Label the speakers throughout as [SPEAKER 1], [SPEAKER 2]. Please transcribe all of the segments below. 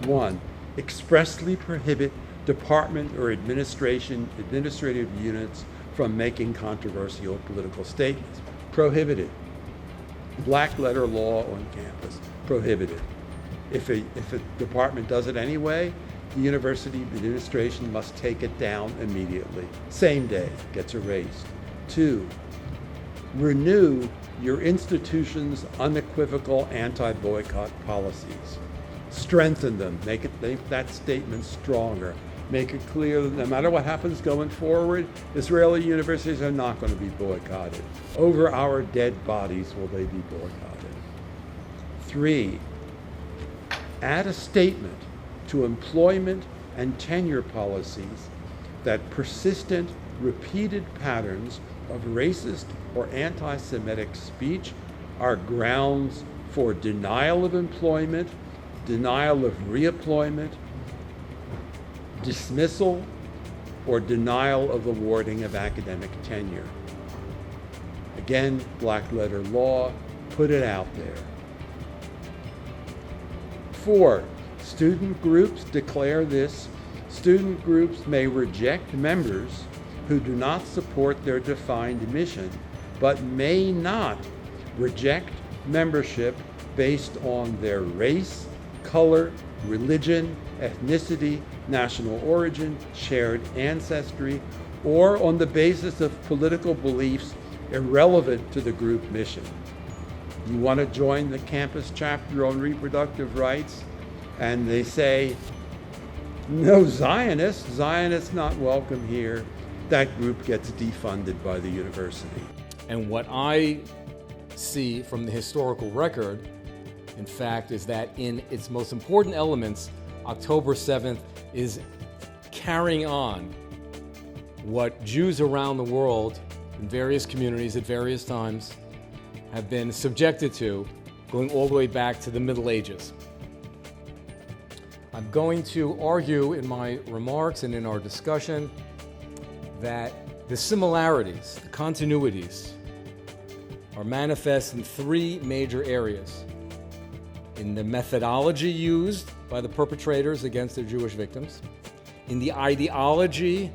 [SPEAKER 1] 1. Expressly prohibit department or administrative units from making controversial political statements. Prohibited. Black letter law on campus. Prohibited. If a department does it anyway, the university administration must take it down immediately. Same day, gets erased. 2. Renew your institution's unequivocal anti-boycott policies. Strengthen them, make that statement stronger. Make it clear that no matter what happens going forward, Israeli universities are not going to be boycotted. Over our dead bodies will they be boycotted. 3. Add a statement to employment and tenure policies that persistent, repeated patterns of racist or anti-Semitic speech are grounds for denial of employment, denial of reemployment, dismissal, or denial of awarding of academic tenure. Again, black letter law, put it out there. 4. Student groups declare this. Student groups may reject members who do not support their defined mission, but may not reject membership based on their race, color, religion, ethnicity, national origin, shared ancestry, or on the basis of political beliefs irrelevant to the group mission. You want to join the campus chapter on reproductive rights, and they say, no Zionists not welcome here. That group gets defunded by the university.
[SPEAKER 2] And what I see from the historical record, in fact, is that in its most important elements, October 7th is carrying on what Jews around the world in various communities at various times have been subjected to, going all the way back to the Middle Ages. I'm going to argue in my remarks and in our discussion that the similarities, the continuities, are manifest in 3 major areas. In the methodology used by the perpetrators against their Jewish victims, in the ideology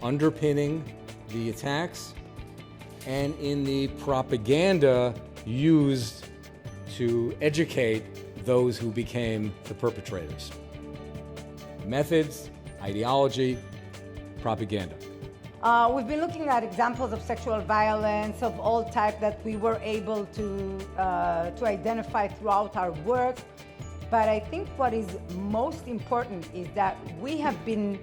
[SPEAKER 2] underpinning the attacks, and in the propaganda used to educate those who became the perpetrators. Methods, ideology, propaganda.
[SPEAKER 3] We've been looking at examples of sexual violence of all types that we were able to identify throughout our work. But I think what is most important is that we have been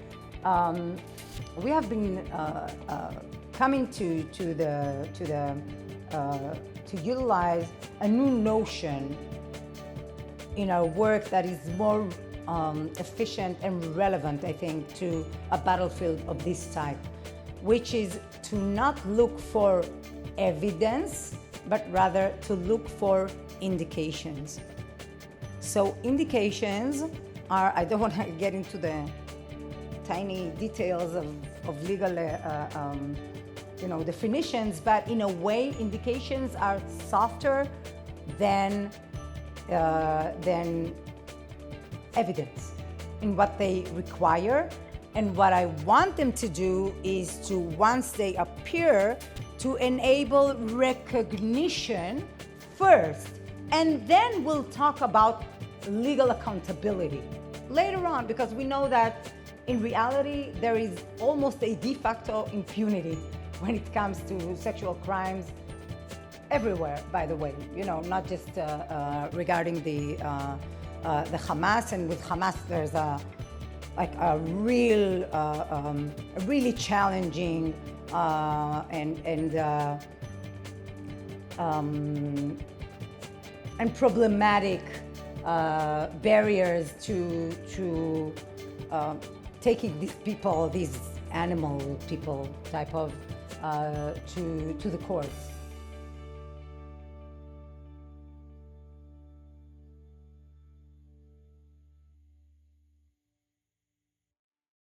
[SPEAKER 3] coming to utilize a new notion in our work that is more efficient and relevant, I think, to a battlefield of this type, which is to not look for evidence, but rather to look for indications. So indications are, I don't want to get into the tiny details of legal definitions, but in a way, indications are softer than evidence in what they require. And what I want them to do is to, once they appear, to enable recognition first, and then we'll talk about legal accountability later on, because we know that in reality there is almost a de facto impunity when it comes to sexual crimes everywhere, by the way, not just regarding the Hamas. And with Hamas there's a really challenging and problematic barriers to taking these people, these animal people type of, to the courts.